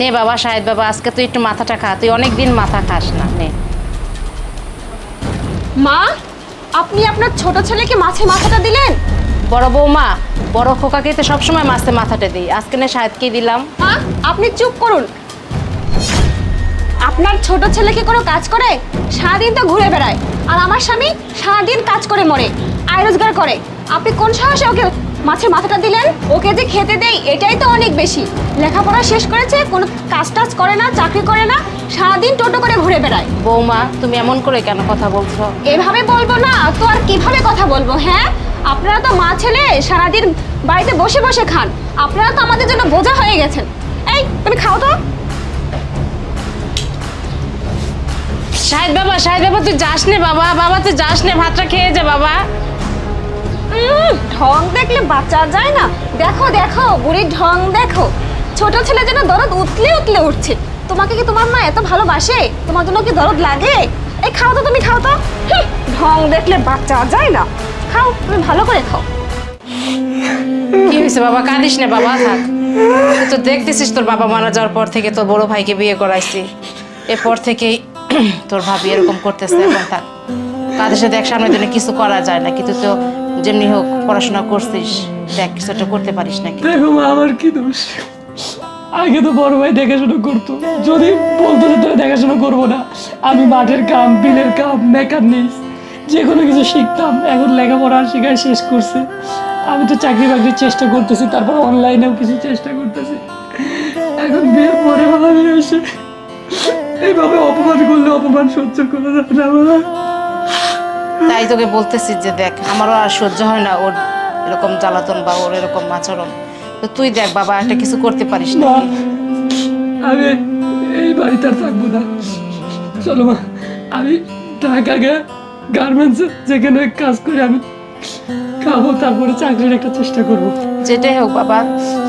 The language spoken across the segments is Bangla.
নে বাবা শাহেদ বাবা, আজকে তুই একটু মাথাটা খা, তুই অনেকদিন মাথা খাস না। নে। মা, আপনি আপনার ছোট ছেলেকে মাছে মাথাটা দিলেন? বড় বৌমা, বড় খোকাকে তো সবসময় মাছে মাথাটা দিই, আজকে না শাহেদকে দিলাম। মা, আপনি চুপ করুন। আপনার ছোট ছেলে কি কোনো কাজ করে? সারাদিন তো ঘুরে বেড়ায়। আর আমার স্বামী সারাদিন কাজ করে মরে, আয় রোজগার করে। আপনি কোন সাহসে ওকে মাছের মাথাটা দিলেন? ওকে যে খেতে দেই এটাই তো অনেক বেশি। লেখাপড়া শেষ করেছে, কোনো কাজ টাজ করে না, চাকরি করে না, সারাদিন টোটো করে ঘুরে বেড়ায়। বৌমা, তুমি এমন করে কেন কথা বলছো? এভাবে বলবো না তো আর কিভাবে কথা বলবো? হ্যাঁ, আপনারা তো মা ছেলে সারাদিন বাড়িতে বসে বসে খান, আপনারা তো আমাদের জন্য বোঝা হয়ে গেছেন। এই তুমি খাও তো। শাহেদ বাবা, শাহেদ বাবা তুই যাস নে বাবা, বাবা তুই যাস নে, ভাতটা খেয়ে যা বাবা। ঢং দেখলে বাঁচা যায় না। দেখো দেখো বুড়ির ঢং দেখো, ছোট ছেলে যেন দরদ উতলে উতলে উঠছে। তোমাকে কি তোমার মা এত ভালোবাসে? তোমার জন্য কি দরদ লাগে? এই খাও তো, তুমি খাও তো। ঢং দেখলে বাঁচা যায় না। খাও, তুমি ভালো করে খাও। কি হয়েছে বাবা? কাঁদিস না বাবা, থাক। তুই তো দেখতেছিস তোর বাবা মারা যাওয়ার পর থেকে তোর বড় ভাইকে বিয়ে করাইছি, এরপর থেকেই তোর ভাবি এরকম করতেছে। এখন থাক, কাদের সাথে এক সামনের জন্য কিছু করা যায় না, কিন্তু তো যেমনি হোক পড়াশোনা করছিস, দেখ কিছু একটা করতে পারিস নাকি। দেখো মা, আমার কি দোষ? আগে তো বড় ভাই দেখাশোনা করতো, যদি বলতো যে তোরা দেখাশোনা করবো না, আমি মাঠের কাম, বিলের কাম, মেকানিক যে কোনো কিছু শিখতাম। এখন লেখাপড়া শেখায় শেষ করছে, আমি তো চাকরি বাকরির চেষ্টা করতেছি, তারপর অনলাইনেও কিছু চেষ্টা করতেছি। এখন বিয়ের পরে ভাবি এসে এইভাবে অপমান করলে অপমান সহ্য করা যাবে না আমার। তাই তোকে বলতেছি যে দেখ, আমারও আর সহ্য হয় না ওর এরকম জ্বালাতন বা ওর এরকম আচরণ। তো তুই দেখ বাবা, একটা কিছু করতে পারিস না। আমি এই বাড়িতে আর থাকবো না, চলো মা, আমি ঢাকা গার্মেন্টস যেখানে কাজ করে আমি খাবো, তারপরে চাকরির একটা চেষ্টা করবো। যেটাই হোক বাবা,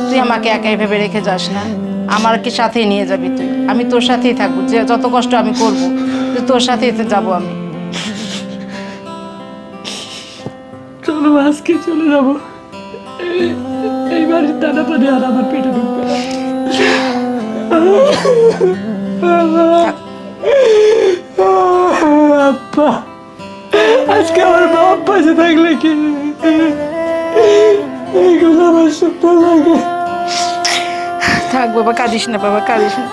তুই আমাকে একাই ভেবে রেখে যাস না, আমার কি সাথেই নিয়ে যাবি তুই। আমি তোর সাথেই থাকবো, যে যত কষ্ট আমি করবো তোর সাথেই তো যাবো আমি। চলো আজকে চলে যাবো, এই বাড়ির দানা পানি আর আমার পেটে ঢুকবে না। আব্বা, আজকে আমার বাপ পাশে থাকলে কি এইগুলো আমার স্বপ্ন লাগে। থাক বাবা, কাঁদিস না বাবা, কাঁদিস না।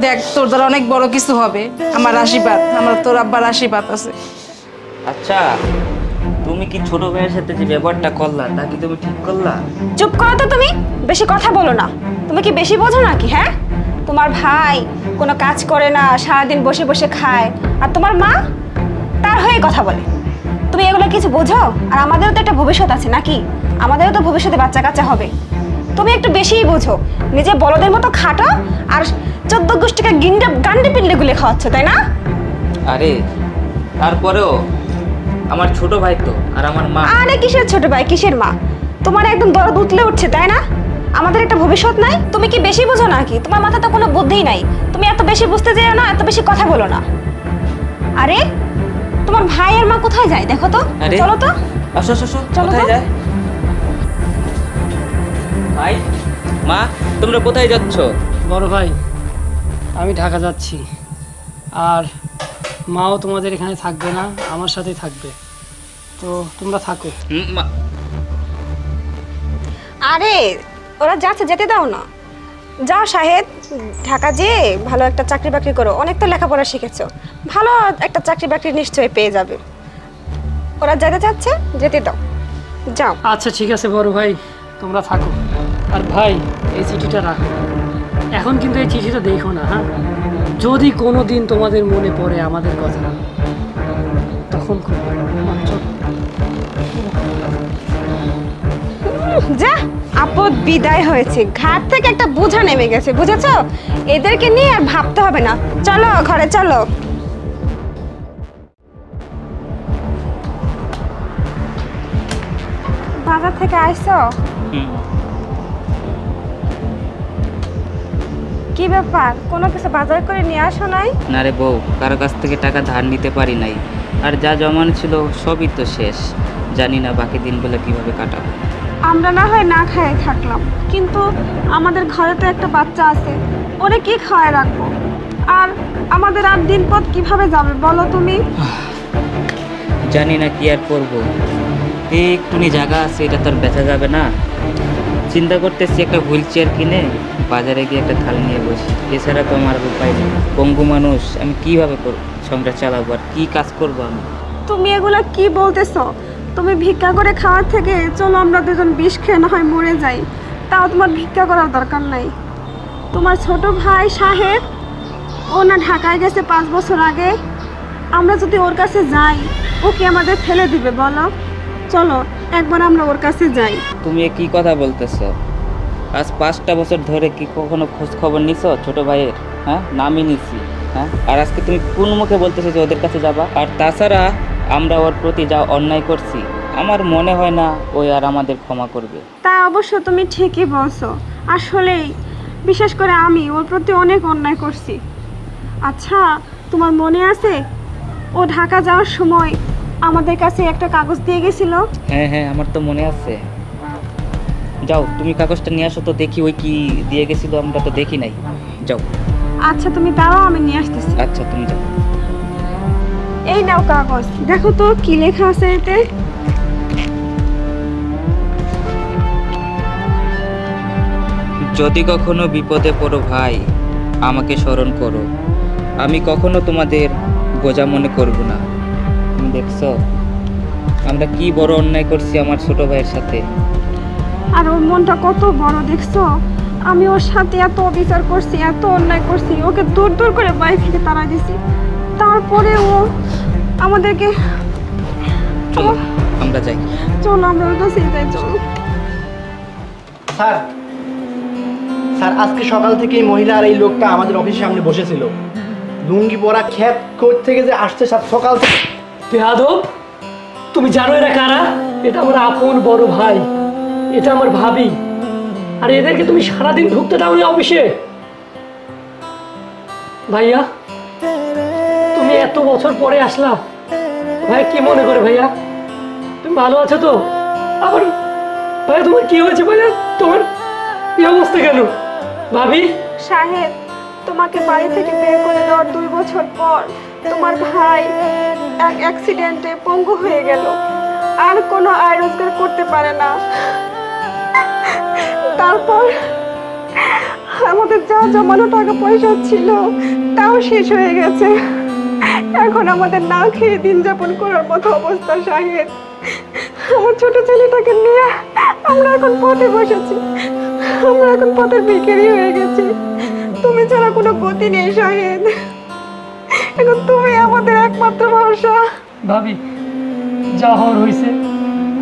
দেখ তোর দ্বারা অনেক বড় কিছু হবে, আমার আশীর্বাদ, আমার তোর আব্বার আশীর্বাদ আছে। আচ্ছা, তুমি কি ছোট ভাইয়ের সাথে যে ব্যাপারটা করলা তা কি তুমি ঠিক করলা? চুপ করো তো তুমি, বেশি কথা বলো না। তুমি কি বেশি বোঝো নাকি? হ্যাঁ, তোমার ভাই কোনো কাজ করে না, সারাদিন বসে বসে খায়, আর তোমার মা তার হয়ে কথা বলে। তুমি এগুলো কিছু বোঝো? আর আমাদেরও তো একটা ভবিষ্যৎ আছে নাকি? আমাদেরও তো ভবিষ্যতে বাচ্চা কাচ্চা হবে। তুমি একটু বেশিই বোঝো, নিজে বলদের মতো খাটো আর 14 গোষ্ঠীকে গান্ডে পিন্ডে গুলে খাওয়াচ্ছ, তাই না? আরে তারপরেও আমার ছোট ভাই তো, আর আমার মা। আরে কিসের ছোট ভাই, কিসের মা? তোমার একদম দরদ উতলে উঠছে, তাই না? আমাদের একটা ভবিষ্যৎ নাই? তুমি কি বেশি বোঝো নাকি? তোমার মাথাতে কোনো বুদ্ধিই নাই। তুমি এত বেশি বুঝতে যেও না, এত বেশি কথা বলো না। আরে তোমার ভাই আর মা কোথায় যায় দেখো তো, চলো তো। আসো আসো, চলো কোথায় তো। যায়? ভাই, মা, তোমরা কোথায় যাচ্ছ? বড় ভাই, আমি ঢাকা যাচ্ছি, আর মাও তোমাদের এখানে থাকবে না, আমার সাথেই থাকবে, তো তোমরা থাকো। মা, আরে ওরা যাচ্ছে, যেতে দাও না। যাও শাহেদ, ঢাকা যেয়ে ভালো একটা চাকরি বাকরি করো, অনেক তো লেখাপড়া শিখেছো, ভালো একটা চাকরি বাকরি নিশ্চয়ই পেয়ে যাবে। ওরা যেতে চাচ্ছে, যেতে দাও, যাও। আচ্ছা ঠিক আছে বড় ভাই, তোমরা থাকো। আর ভাই, এই চিঠিটা রাখো, এখন কিন্তু এই চিঠিটা দেখো না, হ্যাঁ? যদি কোনো দিন তোমাদের মনে পড়ে আমাদের কথা, তখন যা, আপদ বিদায় হয়েছে, ঘাট থেকে একটা বোঝা নেমে গেছে, বুঝেছো? এদেরকে নিয়ে আর ভাবতে হবে না। চলো ঘরে চলো। বাজার থেকে আইছো? কি ব্যাপার, কোনো কিছু বাজার করে নিয়ে আসো নাই? না রে বউ, কারো কাছ থেকে টাকা ধার নিতে পারি নাই, আর যা জমানো ছিল সবই তো শেষ। জানি না বাকি দিনগুলো কিভাবে কাটাবো। আমরা না হয় না খেয়ে থাকলাম, কিন্তু আমাদের ঘরে তো একটা বাচ্চা আছে, ওরে কি খাওয়ায় রাখবো? আর আমাদের আর দিন পথ কিভাবে যাবে বলো তুমি? জানি না কি আর করবো। এই একটুনি জায়গা আছে, এটা তো আর বেচা যাবে না। চিন্তা করতেছি একটা হুইল চেয়ার কিনে বাজারে গিয়ে একটা থাল নিয়ে বসি। এছাড়া তো আমার আর উপায় নেই। পঙ্গু মানুষ, আমি কিভাবে সংসার চালাবো আর কি কাজ করবো আমি? তুমি এগুলা কি বলতেছো? তুমি ভিক্ষা করে খাওয়ার থেকে চলো আমরা দুজন বিষ খেয়ে না হয় মরে যাই, তাও তোমার ভিক্ষা করার দরকার নাই। তোমার ছোট ভাই সাহেব, ও না ঢাকায় গেছে 5 বছর আগে। আমরা যদি ওর কাছে যাই, ও কি আমাদের ফেলে দিবে বলো? চলো একবার আমরা ওর কাছে যাই। তুমি কি কথা বলতেছো? আজ 5টা বছর ধরে কি কখনো খোঁজ খবর নিছো ছোট ভাইয়ের? হ্যাঁ, নামই নিছি। হ্যাঁ, আর আজকে তুমি কোন মুখে বলতেছো যে ওদের কাছে যাবা? আর তাছাড়া আমরা ওর প্রতি যা অন্যায় করছি, আমার মনে হয় না ওই আর আমাদের ক্ষমা করবে। তা অবশ্য তুমি ঠিকই বলছো। আসলেই বিশেষ করে আমি ওর প্রতি অনেক অন্যায় করছি। আচ্ছা, তোমার মনে আছে ও ঢাকা যাওয়ার সময় আমাদের কাছে একটা কাগজ দিয়ে গেছিল? হ্যাঁ হ্যাঁ, আমার তো মনে আছে। যাও তুমি কাগজটা নিয়ে আসো তো দেখি, ওই কি দিয়ে গেছিল, আমরা তো দেখি নাই। যাও। আচ্ছা তুমি দাঁড়াও, আমি নিয়ে আসতেছি। আচ্ছা তুমি যাও। এই নাও কাগজ, দেখো তো কি লেখা আছে এতে। যদি কখনো বিপদে পড়ো ভাই, আমাকে স্মরণ করো। আমি কখনো তোমাদের বোঝা মনে করব না। তুমি দেখছো আমরা কি বড় অন্যায় করছি আমার ছোট ভাইয়ের সাথে। আর ওর মনটা কত বড় দেখছো? আমি ওর সাথে এত অবিচার করছি, এত অন্যায় করছি, ওকে দূর দূর করে বাড়ি থেকে তাড়া দিছি, তারপরে ও আমাদেরকে। চলো আমরা যাই। চলো আমরা ওর কাছে যাই, চলো। স্যার, স্যার আজকে সকাল থেকে এই মহিলা আর এই লোকটা আমাদের অফিসের সামনে বসেছিল। লুঙ্গি পরা ক্ষেত কোচ থেকে যে আসছে সকাল থেকে। বেয়াদব, তুমি জানো এরা কারা? এটা আমার আপন বড় ভাই, এটা আমার ভাবি। আর এদেরকে তুমি সারাদিন ঢুকতে দাও না অফিসে? ভাইয়া, তুমি এত বছর পরে আসলা, ভাই কি মনে করে? ভাইয়া তুমি ভালো আছো তো? আবার ভাইয়া তোমার কি হয়েছে? ভাইয়া তোমার এই অবস্থা কেন? ভাবি, সাহেব, তোমাকে বাড়ি থেকে বের করে দেওয়ার 2 বছর পর তোমার ভাই এক অ্যাক্সিডেন্টে পঙ্গু হয়ে গেল, আর কোনো আয় রোজগার করতে পারে না। তারপর আমাদের যা জমানো টাকা পয়সা ছিল তাও শেষ হয়ে গেছে। এখন আমাদের না খেয়ে দিন যাপন করার মতো অবস্থা। সাহেব, আমার ছোট ছেলেটাকে নিয়ে আমরা এখন পথে বসেছি, আমরা এখন পথের ভিখারি হয়ে গেছি। তুমি ছাড়া কোনো গতি নেই সাহেব, এখন তুমি আমাদের একমাত্র ভরসা। ভাবি যা হওয়ার হয়েছে,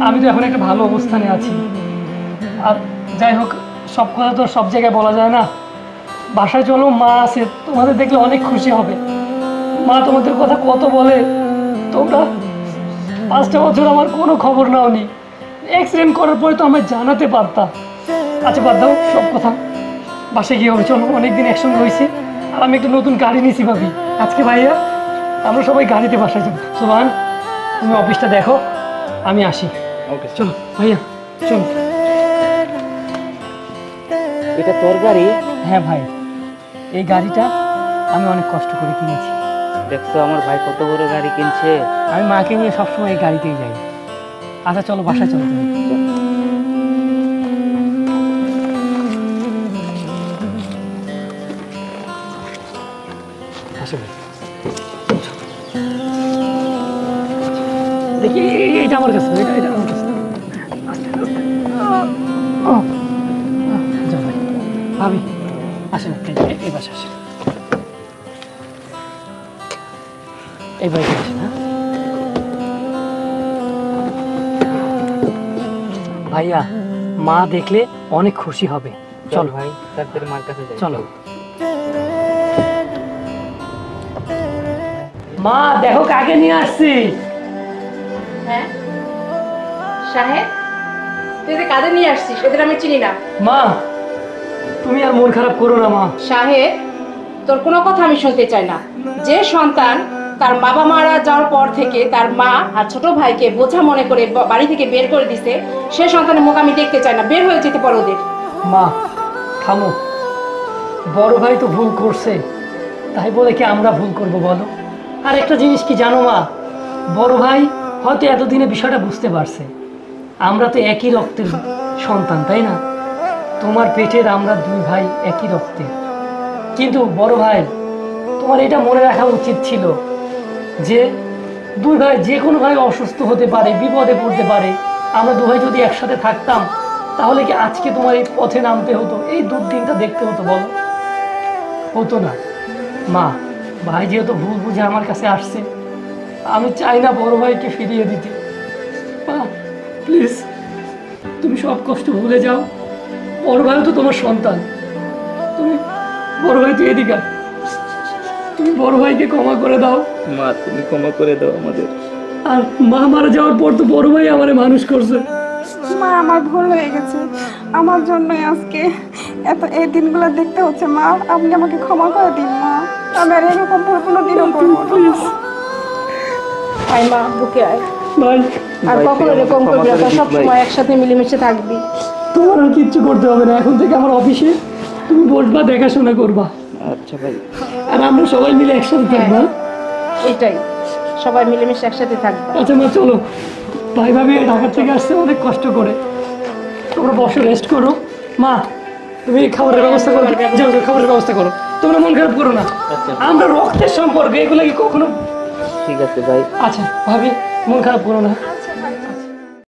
আমি তো এখন একটা ভালো অবস্থানে আছি। আর যাই হোক, সব কথা তো সব জায়গায় বলা যায় না। বাসায় চলো, মা আছে, তোমাদের দেখলে অনেক খুশি হবে। মা তোমাদের কথা কত বলে। তোমরা 5টা বছর আমার কোনো খবর নাওনি, অ্যাক্সিডেন্ট করার পরে তো আমায় জানাতে পারতাম। আচ্ছা বাদ দাও সব কথা, বাসায় গিয়ে হবে। চলো, অনেকদিন একসঙ্গে হয়েছে, আর আমি একটা নতুন গাড়ি নিয়েছি ভাবি আজকে। ভাইয়া আমরা সবাই গাড়িতে বাসায় যাবো। সোহান, তুমি অফিসটা দেখো, আমি আসি। ওকে চলো ভাইয়া, চলো। এটা তোর গাড়ি? হ্যাঁ ভাই, এই গাড়িটা আমি অনেক কষ্ট করে কিনেছি। দেখছো আমার ভাই কত বড় গাড়ি কিনছে। আমি মাকে নিয়ে সবসময় এই গাড়িতেই যাই। আচ্ছা চলো বাসায় চলো তুমি। আসো ভাই, দেখি এইটা আমার কাছে, এটা আমার কাছে। যাও ভাই, ভাবি আসেন, এই বাসা আসেন, এই বাড়িতে আসেন। হ্যাঁ ভাইয়া, মা দেখলে অনেক খুশি হবে। চলো ভাই, তাদের মার কাছে যাই। চলো। মা দেখো কাকে নিয়ে আসছি। হ্যাঁ সাহেব, তুই যে কাজে নিয়ে আসছিস, ওদের আমি চিনি না। মা তুমি আর মন খারাপ করো না মা। সাহেব, তোর কোনো কথা আমি শুনতে চাই না। যে সন্তান তার বাবা মারা যাওয়ার পর থেকে তার মা আর ছোট ভাইকে বোঝা মনে করে বাড়ি থেকে বের করে দিছে, সে সন্তানের মুখ আমি দেখতে চাই না, বের হয়ে যেতে পারো ওদের। মা থামো, বড় ভাই তো ভুল করছে, তাই বলে কি আমরা ভুল করব বলো? আর একটা জিনিস কি জানো মা, বড় ভাই হয়তো এতদিনে বিষয়টা বুঝতে পারছে, আমরা তো একই রক্তের সন্তান, তাই না? তোমার পেটের আমরা দুই ভাই একই রক্তের। কিন্তু বড় ভাই, তোমার এটা মনে রাখা উচিত ছিল যে দুই ভাই যে কোনো ভাই অসুস্থ হতে পারে, বিপদে পড়তে পারে। আমরা দু ভাই যদি একসাথে থাকতাম তাহলে কি আজকে তোমার এই পথে নামতে হতো, এই দুর্দিনটা দেখতে হতো বলো? হতো না। মা, ভাই যেহেতু ভুল বুঝে আমার কাছে আসছে, আমি চাই না বড় ভাইকে ফিরিয়ে দিতে। মা প্লিজ, তুমি সব কষ্ট ভুলে যাও, বড় ভাইও তো তোমার সন্তান। তুমি বড় ভাই, তুই এদিকে আয়। তুমি বড় ভাইকে ক্ষমা করে দাও। মা তুমি ক্ষমা করে দাও আমাদের। আর মা মারা যাওয়ার পর তো বড় ভাই আমারে মানুষ করছে। মা আমার ভুল হয়ে গেছে, আমার জন্যই আজকে এই দিনগুলো দেখতে হচ্ছে। মা আপনি আমাকে ক্ষমা করে দিন মা, আমি আর এরকম ভুল কোনোদিনও করবো না। আয় মা, বুকে আয়। ভাই, আর কখনো এরকম করবি না, সবসময় একসাথে মিলেমিশে থাকবি। তোমার আর কিচ্ছু করতে হবে না, এখন থেকে আমার অফিসে তুমি বসবা, দেখাশোনা করবা। আচ্ছা ভাই। আর আমরা সবাই মিলে একসাথে থাকবো। এটাই, সবাই মিলেমিশে একসাথে থাকবো। আচ্ছা মা চলো, ভাই ভাবি ঢাকা থেকে আসছে অনেক কষ্ট করে, তোমরা বসে রেস্ট করো। মা তুমি খাবারের ব্যবস্থা করো, যাও যাও খাবারের ব্যবস্থা করো, তোমরা মন খারাপ করো না। আমরা রক্তের সম্পর্ক, এগুলো কি কখনো? ঠিক আছে ভাই। আচ্ছা ভাবি, মন খারাপ করো না।